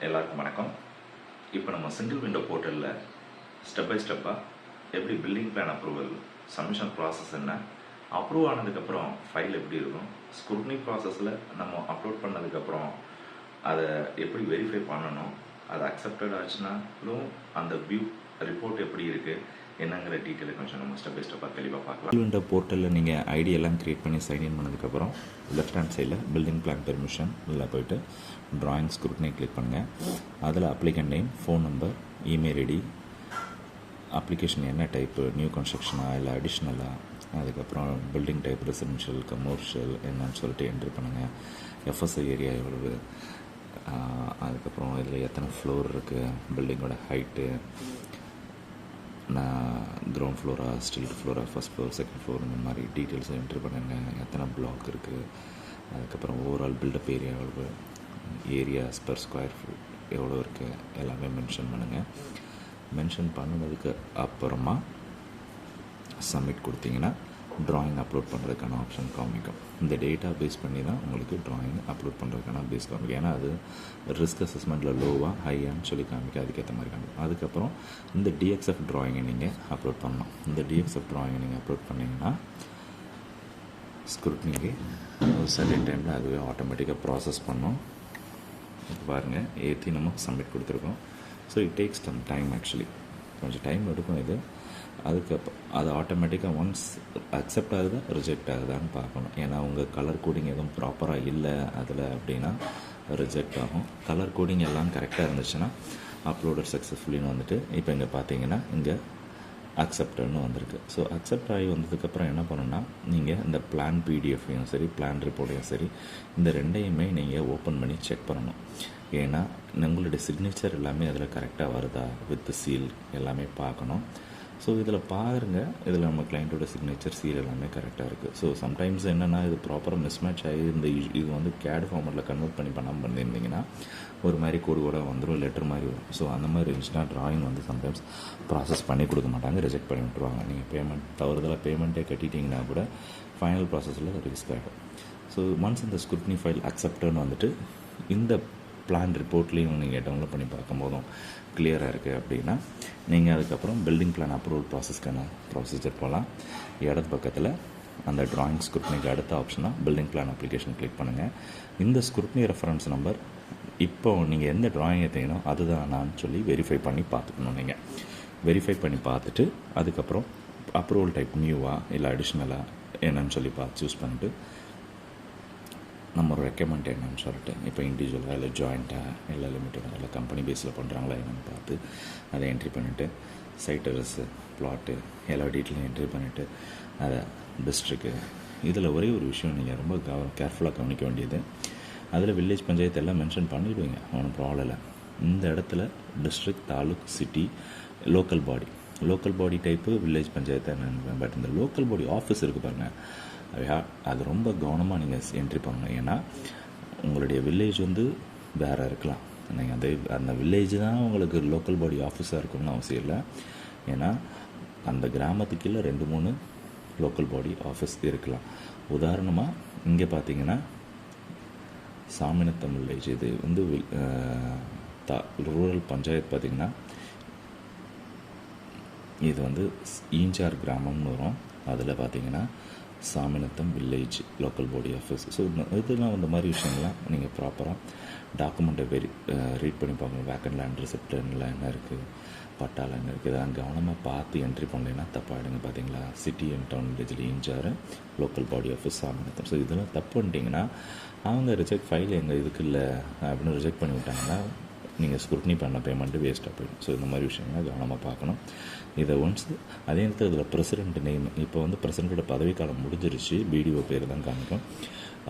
எல்லாருக்கும் வணக்கம். இப்போ நம்ம சிங்கிள் விண்டோ போர்ட்டலில் ஸ்டெப் பை ஸ்டெப்பாக எப்படி building plan approval, submission process என்ன, அப்ரூவ் ஆனதுக்கப்புறம் ஃபைல் எப்படி இருக்கும், ஸ்க்ரூட்னி ப்ராசஸில் நம்ம அப்லோட் பண்ணதுக்கப்புறம் அதை எப்படி வெரிஃபை பண்ணணும், அது அக்செப்டட் ஆச்சுனாலும் அந்த வியூ ரிப்போர்ட் எப்படி இருக்குது என்னங்கிற டீட்டெயிலை கொஞ்சம் நம்ம ஸ்டெப் பை ஸ்டெப்பாக தெளிவாக பார்க்கலாம். சிங்கிள் விண்டோ போர்ட்டலில் நீங்கள் ஐடி எல்லாம் க்ரியேட் பண்ணி சைன்இன் பண்ணதுக்கப்புறம் லெஃப்ட் ஹேண்ட் சைடில் பில்டிங் பிளான் பெர்மிஷன் உள்ள போய்ட்டு ட்ராயிங் ஸ்க்ரூட்னி கிளிக் பண்ணுங்கள். அதில் applicant name, phone number, email ID, application என்ன டைப்பு, நியூ கன்ஸ்ட்ரக்ஷனாக இல்லை அடிஷ்னலாக, அதுக்கப்புறம் பில்டிங் டைப் ரெசிடென்ஷியல், கமர்ஷியல் என்னன்னு சொல்லிட்டு என்ட்ரி பண்ணுங்கள். எஃப்எஸ்ஐ ஏரியா எவ்வளவு, அதுக்கப்புறம் இதில் எத்தனை ஃப்ளோர் இருக்குது, பில்டிங்கோட ஹைட்டு, கிரவுண்ட் ஃப்ளோரா, ஸ்டில்ட் ஃப்ளோரா, ஃபஸ்ட் ஃப்ளோர், செகண்ட் ஃப்ளோர், இந்த மாதிரி டீட்டெயில்ஸை என்ட்ரி பண்ணுங்க. எத்தனை பிளாக் இருக்குது, அதுக்கப்புறம் ஓவரால் பில்டப் ஏரியா எவ்வளவு, ஏரியாஸ் பர் ஸ்கொயர் ஃபீட் எவ்வளோ இருக்குது, எல்லாமே மென்ஷன் பண்ணுங்கள். மென்ஷன் பண்ணதுக்கு அப்புறமா சப்மிட் கொடுத்தீங்கன்னா ட்ராயிங் அப்லோட் பண்ணுறதுக்கான ஆப்ஷன் காமிக்கும். இந்த டேட்டா பேஸ் பண்ணி தான் உங்களுக்கு ட்ராயிங் அப்லோட் பண்ணுறதுக்கான பேஸ் காமிக்கும். ஏன்னா அது ரிஸ்க் அசஸ்மெண்ட்டில் லோவாக ஹையான்னு சொல்லி காமிக்கும், அதுக்கேற்ற மாதிரி காமிக்கும். அதுக்கப்புறம் இந்த டிஎக்ஸ்எஃப் ட்ராயிங்கை நீங்கள் அப்லோட் பண்ணணும். இந்த டிஎக்ஸ்எஃப் ட்ராயிங்கை நீங்கள் அப்லோட் பண்ணிங்கன்னா ஸ்க்ரூட்னிக்கு ஒரு சர்டன் டைமில் அதுவே ஆட்டோமேட்டிக்காக ப்ராசஸ் பண்ணோம். பாருங்கள், ஏற்றி நம்ம சப்மிட் கொடுத்துருக்கோம். So it takes some time, actually கொஞ்சம் டைம் எடுக்கும் இது. அது ஆட்டோமேட்டிக்காக ஒன்ஸ் அக்செப்ட் ஆகுதா ரிஜெக்ட் ஆகுதான்னு பார்க்கணும். ஏன்னா உங்கள் கலர் கோடிங் எதுவும் ப்ராப்பராக இல்லை அதில் அப்படின்னா ரிஜெக்ட் ஆகும். கலர் கோடிங் எல்லாம் கரெக்டாக இருந்துச்சுன்னா அப்லோடட் சக்ஸஸ்ஃபுல்லின்னு வந்துட்டு இப்போ இங்கே பார்த்தீங்கன்னா இங்கே அக்செப்டட்னு வந்திருக்கு. ஸோ அக்செப்ட் ஆகி வந்ததுக்கப்புறம் என்ன பண்ணணும்னா நீங்கள் இந்த பிளான் பிடிஎஃப்பையும் சரி, பிளான் ரிப்போர்ட்டையும் சரி, இந்த ரெண்டையுமே நீங்கள் ஓப்பன் பண்ணி செக் பண்ணணும். ஏன்னா உங்களுடைய சிக்னேச்சர் எல்லாமே அதில் கரெக்டாக வருதா, வித் சீல் எல்லாமே பார்க்கணும். ஸோ இதில் பாருங்க, இதில் நம்ம கிளைண்ட்டோட சிக்னேச்சர், சீல் எல்லாமே கரெக்டாக இருக்குது. ஸோ சம்டைம்ஸ் என்னென்னா இது ப்ராப்பராக மிஸ்மேட்ச் ஆகி இது வந்து கேட் ஃபார்மெட்டில் கன்வெர்ட் பண்ணாமல் பண்ணியிருந்தீங்கன்னா ஒரு மாதிரி கோடு கூட வந்துடும், லெட்டர் மாதிரி வரும். ஸோ அந்த மாதிரி இருந்துச்சுன்னா ட்ராயிங் வந்து சம்டைம்ஸ் ப்ராசஸ் பண்ணி கொடுக்க மாட்டாங்க, ரிஜெக்ட் பண்ணி விட்டுருவாங்க. நீங்கள் தவறுதலாக பேமெண்ட்டே கட்டிட்டிங்கன்னா கூட ஃபைனல் ப்ராசஸில் ரிஸ்க் ஆகிடும். ஸோ ஒன்ஸ் இந்த ஸ்க்ரூட்னி ஃபைல் அக்செப்டட்னு வந்துட்டு இந்த பிளான் ரிப்போர்ட்லேயும் நீங்கள் டவுன்லோட் பண்ணி பார்க்கும்போதும் கிளியராக இருக்குது அப்படின்னா நீங்கள் அதுக்கப்புறம் பில்டிங் பிளான் அப்ரூவல் ப்ராசஸ்க்கான ப்ரொசீஜர் போகலாம். இடது பக்கத்தில் அந்த ட்ராயிங் ஸ்க்ரூட்னிக்கு அடுத்த ஆப்ஷனாக பில்டிங் பிளான் அப்ளிகேஷன் கிளிக் பண்ணுங்கள். இந்த ஸ்க்ரூட்னி ரெஃபரன்ஸ் நம்பர் இப்போ நீங்கள் எந்த ட்ராயிங் எடுத்தீங்கன்னா அதுதான் நான் சொல்லி வெரிஃபை பண்ணி பார்த்துக்கணும். நீங்கள் வெரிஃபை பண்ணி பார்த்துட்டு அதுக்கப்புறம் அப்ரூவல் டைப் நியூவா இல்லை அடிஷ்னலாக என்னன்னு சொல்லி பார்த்து சூஸ் பண்ணிவிட்டு நம்ம ரெக்கமெண்ட் என்னன்னு சொல்லிட்டு இப்போ இண்டிவிஜுவலாக இல்லை ஜாயிண்ட்டாக இல்லை லிமிட்டடாக இல்லை கம்பெனி பேஸில் பண்ணுறாங்களா என்னென்னு பார்த்து அதை என்ட்ரி பண்ணிவிட்டு சைட் அட்ரஸ்ஸு, ப்ளாட்டு எல்லா டீட்டெயிலும் என்ட்ரி பண்ணிவிட்டு அதை டிஸ்ட்ரிக்கு. இதில் ஒரே ஒரு விஷயம் நீங்கள் ரொம்ப கேர்ஃபுல்லாக கவனிக்க வேண்டியது, அதில் வில்லேஜ் பஞ்சாயத்து எல்லாம் மென்ஷன் பண்ணிவிடுவீங்க, ஒன்றும் ப்ராப்ளம் இல்லை. இந்த இடத்துல district, taluk, city, local body type village panchayat என்னென்னு. பட் இந்த லோக்கல் பாடி ஆஃபீஸ் இருக்குது பாருங்கள், அது ரொம்ப கவனமாக நீங்கள் என்ட்ரி பண்ணணும். ஏன்னா உங்களுடைய வில்லேஜ் வந்து வேறு இருக்கலாம், நீங்கள் அந்த வில்லேஜ் தான் உங்களுக்கு லோக்கல் பாடி ஆஃபீஸாக இருக்கணும்னு அவசியம் இல்லை. ஏன்னா அந்த கிராமத்துக்கு கீழே 2-3 லோக்கல் பாடி ஆஃபீஸ் இருக்கலாம். உதாரணமாக இங்கே பார்த்தீங்கன்னா சாமிநத்தம் வில்லேஜ், இது வந்து ரூரல் பஞ்சாயத்து பார்த்திங்கன்னா இது வந்து ஈஞ்சார் கிராமம்னு வரும். அதில் பார்த்திங்கன்னா Saminatham village local body office. So இதெல்லாம் இந்த மாதிரி விஷயங்கள்லாம் நீங்கள் ப்ராப்பராக டாக்குமெண்ட்டை ரீட் பண்ணி பார்க்கணும். வேக்கண்ட் லேண்ட், ரிசெப்டனில் என்ன இருக்குது, பட்டாவில் என்ன இருக்குது, இதெல்லாம் கவனமாக பார்த்து என்ட்ரி பண்ணலைன்னா தப்பாகிடுங்க. பார்த்தீங்களா, சிட்டி அண்ட் டவுன் வில்லேஜில் Eenjar local body office Saminatham. So இதெல்லாம் தப்பு பண்ணிட்டீங்கன்னா அவங்க ரிஜெக்ட் ஃபைல் எங்கள் இதுக்கு இல்லை அப்படின்னு ரிஜெக்ட் பண்ணி விட்டாங்கன்னா நீங்கள் ஸ்க்ரூட்னி பண்ண பேமெண்ட்டு வேஸ்ட்டாக போயிடும். ஸோ இந்த மாதிரி விஷயங்கள்லாம் கவனமாக பார்க்கணும். இதை ஒன்ஸ் அதே நேரத்தில் இதில் பிரசிடென்ட் நேம், இப்போ வந்து பிரசிடெண்ட்டோட பதவிக்காலம் முடிஞ்சிருச்சு, பிடிஓ பேர் தான் காமிக்கும்.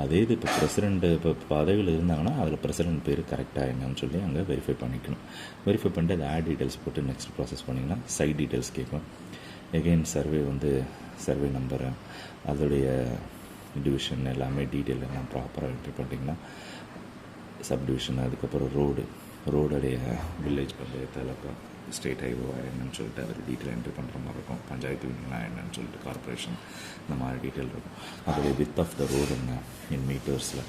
அதே இது இப்போ பிரசிடெண்ட்டு இப்போ பதவியில் இருந்தாங்கன்னா அதில் பிரசிடெண்ட் பேர் கரெக்டாக என்னன்னு சொல்லி அங்கே வெரிஃபை பண்ணிக்கணும். வெரிஃபை பண்ணிட்டு அதை ஆட் டீட்டெயில்ஸ் போட்டு நெக்ஸ்ட் ப்ராசஸ் பண்ணிங்கன்னா சைட் டீட்டெயில்ஸ் கேட்கும். எகெயின் சர்வே நம்பரு, அதோடைய டிவிஷன் எல்லாமே டீட்டெயில் எல்லாம் ப்ராப்பராக என்ட்ரி பண்ணிட்டிங்கன்னா சப்டிவிஷன், அதுக்கப்புறம் ரோடுடைய வில்லேஜ் பஞ்சாயத்து, ஸ்டேட் ஹைவேவா என்னன்னு சொல்லிட்டு அதில் டீட்டெயில் என்ட்ரி பண்ணுற மாதிரி இருக்கும். பஞ்சாயத்து யூனியன்லாம் என்னன்னு சொல்லிட்டு கார்பரேஷன் இந்த மாதிரி டீட்டெயில் இருக்கும். அதோடைய வித் ஆஃப் த ரோடு என்ன இன் மீட்டர்ஸில்,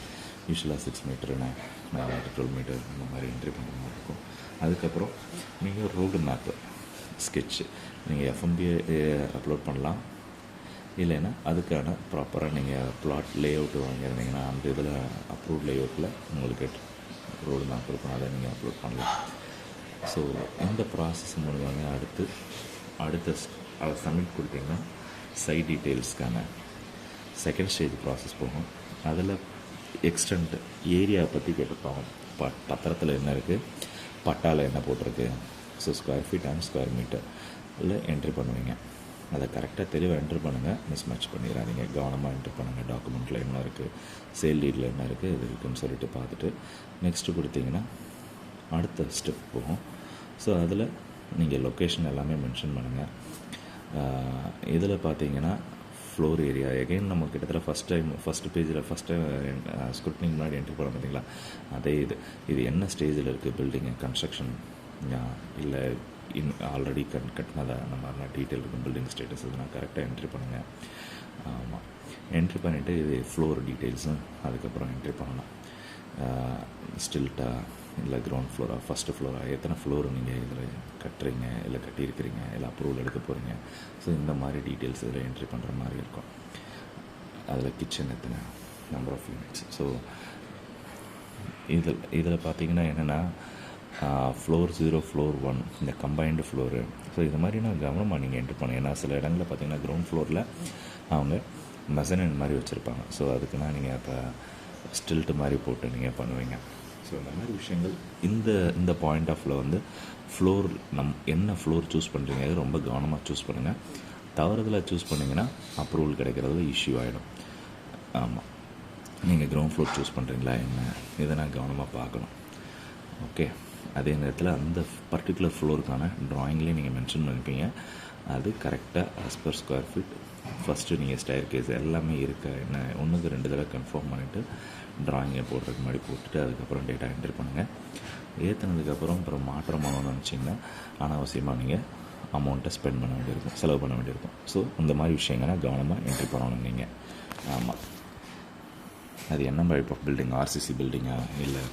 யூஸ்வலாக 6 மீட்டர் 9 மீட்டர் 12 மீட்டர் இந்த மாதிரி என்ட்ரி பண்ணுற மாதிரி இருக்கும். அதுக்கப்புறம் நீங்கள் ரோடு மேப்பு ஸ்கெட்சு நீங்கள் எஃப்எம்பியை அப்லோட் பண்ணலாம், இல்லைன்னா அதுக்கான ப்ராப்பராக நீங்கள் பிளாட் லே அவுட்டு வாங்கியிருந்தீங்கன்னா அந்த இதில் அப்ரூவ்ட் லே அவுட்டில் உங்களுக்கு ரோடு மேப் இருக்கும், அதை நீங்கள் அப்லோட் பண்ணலாம். ஸோ இந்த ப்ராசஸ் மூலமாக அடுத்த அதை சப்மிட் கொடுத்தீங்கன்னா சைட் டீட்டெயில்ஸ்க்கான செகண்ட் ஸ்டேஜ் ப்ராசஸ் போகும். அதில் எக்ஸ்டெண்ட் ஏரியா பற்றி கேட்டிருப்பாங்க. பத்திரத்தில் என்ன இருக்குது, பட்டாவில் என்ன போட்டிருக்கு, so square feet and square மீட்டரில் என்ட்ரி பண்ணுவீங்க. அதை கரெக்டாக தெளிவாக என்ட்ரி பண்ணுங்கள், மிஸ் மேட்ச் பண்ணிடாதீங்க. கவனமாக என்ட்ரி பண்ணுங்கள். டாக்குமெண்ட்டில் என்ன இருக்குது, சேல் டீடில் என்ன இருக்குது, இது இருக்குன்னு சொல்லிட்டு பார்த்துட்டு நெக்ஸ்ட்டு கொடுத்தீங்கன்னா அடுத்த ஸ்டெப் போகும். ஸோ அதில் நீங்கள் லொக்கேஷன் எல்லாமே மென்ஷன் பண்ணுங்கள். இதில் பார்த்தீங்கன்னா ஃப்ளோர் ஏரியா எகைன் நம்ம கிட்டத்தட்ட ஃபஸ்ட்டு பேஜில் ஸ்க்ரூட்னிங் முன்னாடி என்ட்ரி பண்ண பார்த்தீங்களா, அதே இது என்ன ஸ்டேஜில் இருக்குது, பில்டிங்கு கன்ஸ்ட்ரக்ஷன் இல்லை ஆல்ரெடி கட்டினதா அந்த மாதிரிலாம் டீட்டெயில் இருக்கும். பில்டிங் ஸ்டேட்டஸ் இதெல்லாம் கரெக்டாக என்ட்ரி பண்ணுங்கள். ஆமாம், என்ட்ரி பண்ணிவிட்டு இது ஃப்ளோர் டீட்டெயில்ஸும் அதுக்கப்புறம் என்ட்ரி பண்ணலாம். ஸ்டில்ட்டா இல்லை கிரவுண்ட் ஃப்ளோரா ஃபஸ்ட்டு ஃப்ளோரா, எத்தனை ஃப்ளோர் நீங்கள் இதில் கட்டுறீங்க இல்லை கட்டியிருக்கிறீங்க இல்லை அப்ரூவல் எடுக்க போகிறீங்க. ஸோ இந்த மாதிரி டீட்டெயில்ஸ் இதில் என்ட்ரி பண்ணுற மாதிரி இருக்கும். அதில் கிச்சன் எத்தனை நம்பர் ஆஃப் யூனிட்ஸ். ஸோ இதில் பார்த்தீங்கன்னா என்னென்னா ஃப்ளோர் 0 ஃப்ளோர் 1 இந்த கம்பைன்டு ஃப்ளோரு. ஸோ இது மாதிரி நான் கவனமாக நீங்கள் என்ட்ரி பண்ணேன். ஏன்னா சில இடங்களில் பார்த்தீங்கன்னா கிரவுண்ட் ஃப்ளோரில் அவங்க மெசனின் மாதிரி வச்சுருப்பாங்க. ஸோ அதுக்குன்னா நீங்கள் இப்போ ஸ்டில்ட்டு மாதிரி போட்டு நீங்கள் பண்ணுவீங்க. ஸோ இந்த மாதிரி விஷயங்கள் இந்த பாயிண்ட் ஆஃப் வந்து ஃப்ளோர் என்ன ஃப்ளோர் சூஸ் பண்ணுறீங்க ரொம்ப கவனமாக சூஸ் பண்ணுங்கள். தவறுதலாக சூஸ் பண்ணிங்கன்னா அப்ரூவல் கிடைக்கிறதுல இஷ்யூ ஆகிடும். ஆமாம், நீங்கள் கிரவுண்ட் ஃப்ளோர் சூஸ் பண்ணுறீங்களா என்ன, இதை நான் கவனமாக பார்க்கணும். ஓகே, அதே நேரத்தில் அந்த பர்டிகுலர் ஃப்ளோருக்கான ட்ராயிங்லேயே நீங்கள் மென்ஷன் பண்ணிப்பீங்க. அது கரெக்டாக as per square feet first நீங்கள் ஸ்டேர் கேஸ் எல்லாமே இருக்கா என்ன 1க்கு 2 தடவை கன்ஃபார்ம் பண்ணிவிட்டு ட்ராயிங்கை போடுறதுக்கு முன்னாடி போட்டுட்டு அதுக்கப்புறம் டேட்டா என்ட்ரி பண்ணுங்கள். ஏற்றினதுக்கப்புறம் அப்புறம் மாற்றமாகணும்னு நினச்சிங்கன்னா அனாவசியமாக நீங்கள் அமௌண்ட்டை ஸ்பெண்ட் பண்ண வேண்டியிருக்கும், செலவு பண்ண வேண்டியிருக்கும். ஸோ இந்த மாதிரி விஷயங்களை கவனமாக என்ட்ரி பண்ணணும் நீங்கள். ஆமாம், அது என்ன டைப் ஆஃப் பில்டிங், ஆர்சிசி பில்டிங்கா இல்லை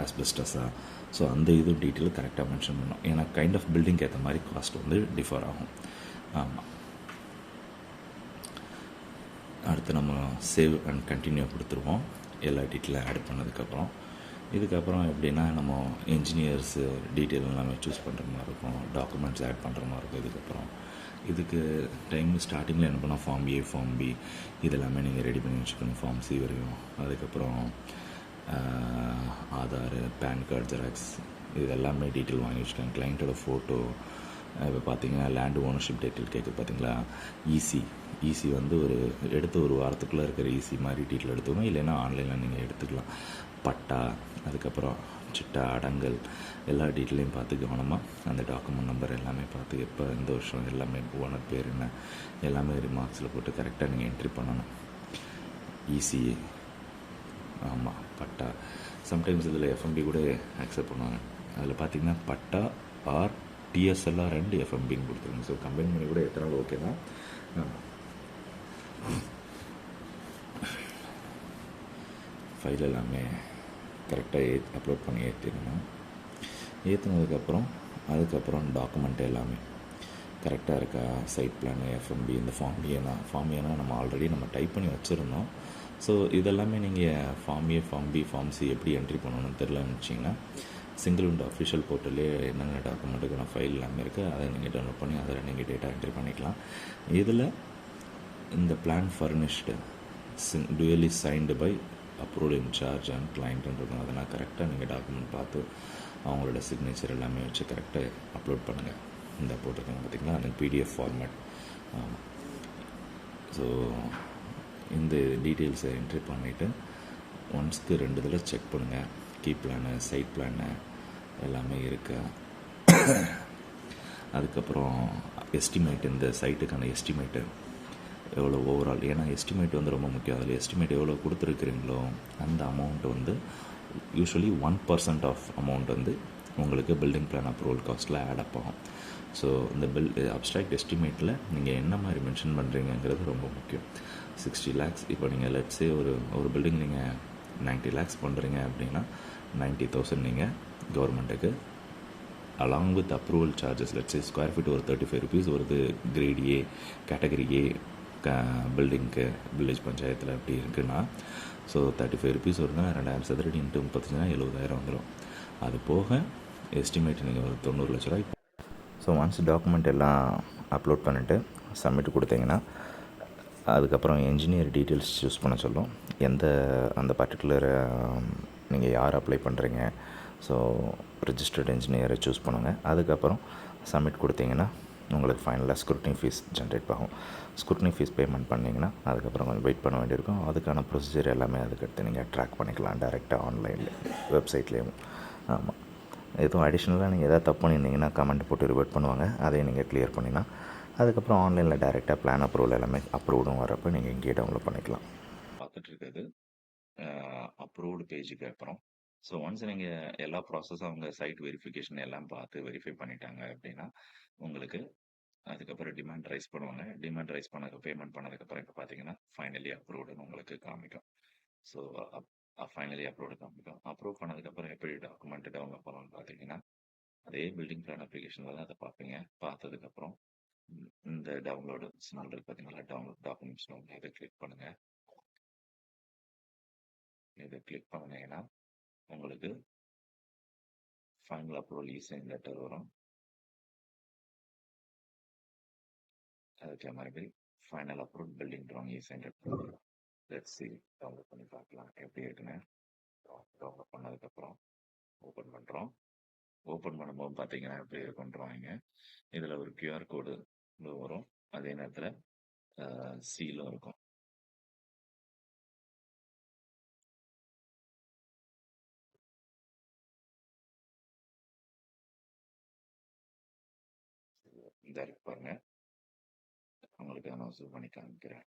ஆஸ்பெஸ்டஸா, ஸோ அந்த இது டீட்டெயில் கரெக்டாக மென்ஷன் பண்ணணும். ஏன்னா கைண்ட் ஆஃப் பில்டிங்க்கு ஏற்ற மாதிரி காஸ்ட் வந்து டிஃபர் ஆகும். ஆமாம், அடுத்து நம்ம சேவ் அண்ட் கண்டினியூ கொடுத்துருவோம் எல்லா டீட்டெயிலும் ஆட் பண்ணதுக்கப்புறம். இதுக்கப்புறம் எப்படின்னா நம்ம இன்ஜினியர்ஸு டீட்டெயில் எல்லாமே சூஸ் பண்ணுற மாதிரி இருக்கும், டாக்குமெண்ட்ஸ் ஆட் பண்ணுற மாதிரி இருக்கும். இதுக்கு டைம் ஸ்டார்டிங்கில் என்ன பண்ணால் ஃபார்ம் ஏ ஃபார்ம் பி இதெல்லாமே நீங்கள் ரெடி பண்ணி வச்சுக்கணும். ஃபார்ம் சி வரையும். அதுக்கப்புறம் ஆதார், பேன் கார்டு, ஜெராக்ஸ் இதெல்லாமே டீட்டெயில் வாங்கி வச்சுக்கோங்க. கிளைண்ட்டோட ஃபோட்டோ, இப்போ பார்த்தீங்கன்னா லேண்ட் ஓனர்ஷிப் டீட்டெயில் கேட்க பார்த்தீங்களா, ஈசி வந்து எடுத்து ஒரு வாரத்துக்குள்ளே இருக்கிற ஈசி மாதிரி டீட்டெயில் எடுத்துக்கணும். இல்லைன்னா ஆன்லைனில் நீங்கள் எடுத்துக்கலாம். பட்டா, அதுக்கப்புறம் சிட்டா, அடங்கல் எல்லா டீட்டெயிலையும் பார்த்து கவனமாக அந்த டாக்குமெண்ட் நம்பர் எல்லாமே பார்த்து எப்போ இந்த வருஷம் எல்லாமே ஓனர் பேர் என்ன எல்லாமே ரிமார்க்ஸில் போட்டு கரெக்டாக நீங்கள் என்ட்ரி பண்ணணும். ஈசி, ஆமாம், பட்டா. சம்டைம்ஸ் இதில் எஃப்எம்பி கூட அக்செப்ட் பண்ணுவாங்க. அதில் பார்த்தீங்கன்னா பட்டா ஆர் டிஎஸ்எல்ஆர் அண்ட் எஃப்எம்பின்னு கொடுத்துருங்க. ஸோ கம்பைன் பண்ணி கூட எத்தனை ஓகே தான். ஃபைல் எல்லாமே கரெக்டாக அப்லோட் பண்ணி ஏற்றிடணும். அதுக்கப்புறம் டாக்குமெண்ட் எல்லாமே கரெக்டாக இருக்கா, சைட் பிளான், எஃப்எம்பி, இந்த ஃபார்ம் ஏனா நம்ம ஆல்ரெடி டைப் பண்ணி வச்சுருந்தோம். ஸோ இதெல்லாமே நீங்கள் ஃபார்ம் ஏ, ஃபார்ம் பி, ஃபார்ம் சி எப்படி என்ட்ரி பண்ணணும்னு தெரிலன்னு வச்சிங்கன்னா சிங்கிள் விண்டோ அஃபிஷியல் போர்ட்டலே என்னென்ன டாக்குமெண்ட்டுக்கான ஃபைல் எல்லாமே இருக்குது, அதை நீங்கள் டவுன்லோட் பண்ணி அதில் நீங்கள் டேட்டா என்ட்ரி பண்ணிக்கலாம். இதில் இந்த plan furnished duly signed by approved incharge and கிளைண்ட்டுன்றது அதெல்லாம் கரெக்டாக நீங்கள் டாக்குமெண்ட் பார்த்து அவங்களோட சிக்னேச்சர் எல்லாமே வச்சு கரெக்டாக அப்லோட் பண்ணுங்கள். இந்த போட்டிருக்காங்க பார்த்திங்களா, அந்த பிடிஎஃப் ஃபார்மேட். ஸோ இந்த டீட்டெயில்ஸை என்ட்ரி பண்ணிவிட்டு ஒன்ஸ்க்கு 2 தடவை செக் பண்ணுங்கள். கீ பிளானு, சைட் பிளானு எல்லாமே இருக்கா. அதுக்கப்புறம் எஸ்டிமேட், இந்த சைட்டுக்கான எஸ்டிமேட்டு எவ்வளோ ஓவரால், ஏன்னா எஸ்டிமேட் வந்து ரொம்ப முக்கியம். அதில் எஸ்டிமேட் எவ்வளோ கொடுத்துருக்குறீங்களோ அந்த அமௌண்ட் வந்து யூஸ்வலி 1% ஆஃப் அமௌண்ட் வந்து உங்களுக்கு பில்டிங் பிளான் அப்ரூவல் காஸ்ட்டில் ஆட் அப் ஆகும். ஸோ இந்த அப்ஸ்ட்ராக்ட் எஸ்டிமேட்டில் நீங்கள் என்ன மாதிரி மென்ஷன் பண்ணுறீங்கிறது ரொம்ப முக்கியம். 60 லேக்ஸ். இப்போ நீங்கள் லெட்ஸே ஒரு பில்டிங் நீங்கள் 90 லேக்ஸ் பண்ணுறீங்க அப்படின்னா 90,000 நீங்கள் கவர்மெண்ட்டுக்கு along with approval charges, let's say square feet ஒரு 35 rupees வருது கிரேட் ஏ கேட்டகரி ஏ பில்டிங்க்கு வில்லேஜ் பஞ்சாயத்தில் அப்படி இருக்குன்னா, ஸோ 35 rupees வருதுன்னா 2000 சதுரடி இன்ட்டு 35னா 70,000 வந்துடும். அது போக எஸ்டிமேட் நீங்கள் ஒரு 90 லட்ச ரூபாய். ஸோ ஒன்ஸ் டாக்குமெண்ட் எல்லாம் அப்லோட் பண்ணிவிட்டு சப்மிட் கொடுத்தீங்கன்னா, அதுக்கப்புறம் என்ஜினியர் டீட்டெயில்ஸ் சூஸ் பண்ண சொல்லும். அந்த பர்டிகுலர் நீங்கள் யார் அப்ளை பண்ணுறீங்க, ஸோ ரிஜிஸ்டர்ட் என்ஜினியரை சூஸ் பண்ணுங்கள். அதுக்கப்புறம் சப்மிட் கொடுத்தீங்கன்னா உங்களுக்கு ஃபைனலாக ஸ்க்ரூட்னி ஃபீஸ் ஜென்ரேட் ஆகும். ஸ்க்ரூட்னி ஃபீஸ் பேமெண்ட் பண்ணிங்கன்னா அதுக்கப்புறம் கொஞ்சம் வெயிட் பண்ண வேண்டியிருக்கும். அதுக்கான ப்ரொசீஜர் எல்லாமே அதுக்கடுத்து நீங்கள் ட்ராக் பண்ணிக்கலாம் டேரெக்டாக ஆன்லைனில் வெப்சைட்லேயும். ஆமாம், எதுவும் அடிஷ்னலாக நீங்கள் எதாவது தப்பு பண்ணியிருந்தீங்கன்னா கமெண்ட் போட்டு ரிவர்ட் பண்ணுவாங்க. அதையும் நீங்கள் கிளியர் பண்ணினா அதுக்கப்புறம் ஆன்லைனில் டேரெக்டாக பிளான் அப்ரூவல் எல்லாமே அப்ரூவ்டும் வரப்போ நீங்கள் இங்கேயே டவுன்லோட் பண்ணிக்கலாம். பார்த்துட்டு இருக்கிறது அப்ரூவ்டு பேஜுக்கு அப்புறம். ஸோ ஒன்ஸ் நீங்கள் எல்லா ப்ராசஸும் அவங்க சைட் வெரிஃபிகேஷன் எல்லாம் பார்த்து வெரிஃபை பண்ணிட்டாங்க அப்படின்னா உங்களுக்கு அதுக்கப்புறம் டிமாண்ட் ரைஸ் பண்ணுவாங்க. டிமாண்ட் ரைஸ் பேமெண்ட் பண்ணதுக்கப்புறம் இப்போ பார்த்தீங்கன்னா ஃபைனலி அப்ரூவ்டுன்னு உங்களுக்கு காமிக்கும். ஸோ ஃபைனலி அப்ரூவ்டு காமிக்கும். அப்ரூவ் பண்ணதுக்கப்புறம் எப்படி டாக்குமெண்ட் டவுன்லோட் பண்ணணும்னு பார்த்தீங்கன்னா, அதே பில்டிங் பிளான் அப்ளிகேஷனில் தான் அதை பார்ப்பீங்க. பார்த்ததுக்கப்புறம் இந்த டவுன்லோடு சிம்பிள் இருக்கு பார்த்தீங்களா, டவுன்லோட் டாக்குமெண்ட்ஸ் இதை கிளிக் பண்ணுங்கள். இதை கிளிக் பண்ணிங்கன்னா உங்களுக்கு ஃபைனல் அப்ரூவல் இ-சைன் லெட்டர் வரும். அதுக்கு மாதிரி final approval building drawing e sign letter. Let's see, download பண்ணி பார்க்கலாம் எப்படி இருக்குன்னு. டவுன்லோட் பண்ணதுக்கப்புறம் ஓப்பன் பண்ணுறோம். ஓப்பன் பண்ணும்போது பார்த்தீங்கன்னா எப்படி இருக்கும் ட்ராயிங்க. இதில் ஒரு QR கோடு வரும். அதே நேரத்தில் சீலும் இருக்கும். இந்த இருக்கு பாருங்க, உங்களுக்கு நான் ஜூம் பண்ணி காமிக்கிறேன்.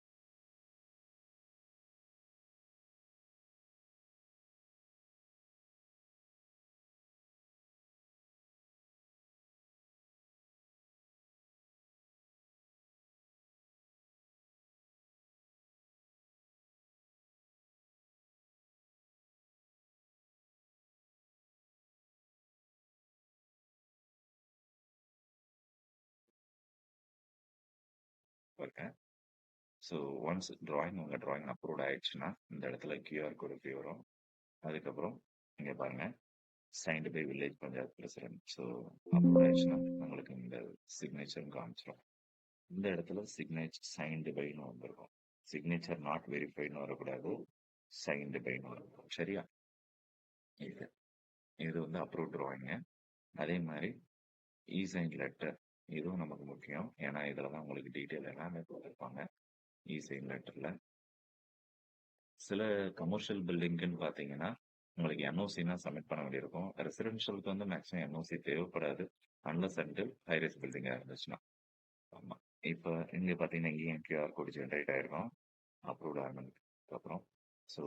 பாருங்க. ஸோ ஒன்ஸ் உங்கள் ட்ராயிங் அப்ரூவ் ஆயிடுச்சுன்னா இந்த இடத்துல QR கோடு எப்படி வரும். அதுக்கப்புறம் இங்கே பாருங்க, signed by village panchayat president. So approve ஆயிடுச்சுன்னா உங்களுக்கு இந்த சிக்னேச்சர் காமிச்சிடும். இந்த இடத்துல சிக்னேச்சர் சைன்டு பைன்னு வந்துருக்கும். சிக்னேச்சர் நாட் வெரிஃபைன்னு வரக்கூடாது, சைன்டு பைன்னு வரும். சரியா? இது வந்து அப்ரூவ் ட்ராயிங்கு. அதே மாதிரி இ-சைன் லெட்டர், இதுவும் நமக்கு முக்கியம். ஏன்னா இதில் தான் உங்களுக்கு டீட்டெயில் எல்லாமே கொடுத்துருப்பாங்க. இ-சைன் லெட்டரில் சில கமர்ஷியல் பில்டிங்குன்னு பார்த்தீங்கன்னா உங்களுக்கு NOCனா சப்மிட் பண்ண வேண்டியிருக்கும். ரெசிடென்ஷியலுக்கு வந்து மேக்ஸிமம் NOC தேவைப்படாது, அன்லஸ் அண்டில் ஹைரைஸ் பில்டிங்காக இருந்துச்சுன்னா. ஆமாம், இப்போ இங்கே பார்த்தீங்கன்னா இங்கேயும் QR கோடு ஜென்ரேட் ஆகிருக்கும் அப்ரூவ்ட் ஆனதுக்கப்புறம். ஸோ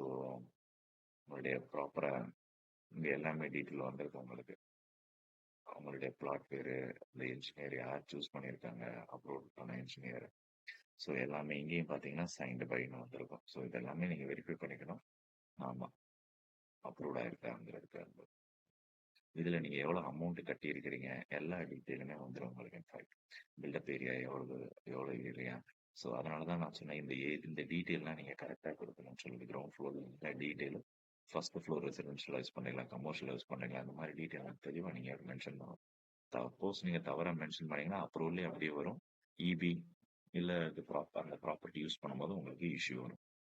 உங்களுடைய ப்ராப்பராக இங்கே எல்லாமே டீட்டெயில் வந்திருக்கும் உங்களுக்கு. அவங்களுடைய பிளாட் பேர், இந்த இன்ஜினியர் யார் சூஸ் பண்ணியிருக்காங்க, அப்ரூவ் பண்ண இன்ஜினியர். ஸோ எல்லாமே இங்கேயும் பார்த்தீங்கன்னா சைன்டு பைன்னு வந்திருக்கும். ஸோ இதெல்லாமே நீங்கள் வெரிஃபை பண்ணிக்கணும். ஆமாம், அப்ரூவ்ட் ஆயிருக்காங்கிறது. இதில் நீங்கள் எவ்வளோ அமௌண்ட் கட்டியிருக்கிறீங்க எல்லா டீட்டெயிலுமே வந்துடும் உங்களுக்கு. இன்ஃபேக்ட் பில்டப் ஏரியா எவ்வளோ ஏரியா. ஸோ அதனால தான் நான் சொன்னேன் இந்த டீட்டெயிலாம் நீங்கள் கரெக்டாக கொடுக்கணும்னு சொல்லுது. கிரவுண்ட் ஃப்ளோர் இந்த detail, first floor residential use பண்ணுறீங்களா, கமர்ஷியல் யூஸ் பண்ணுறீங்களா, அந்த மாதிரி டீட்டெயில் தெளிவாக நீங்கள் மென்ஷன் பண்ணணும். சப்போஸ் நீங்கள் தவறாக மென்ஷன் பண்ணீங்கன்னா அப்ரூவல்லே அப்படியே வரும். இபி இல்லை அந்த ப்ராப்பர்ட்டி யூஸ் பண்ணும்போது உங்களுக்கு இஷ்யூ வரும்.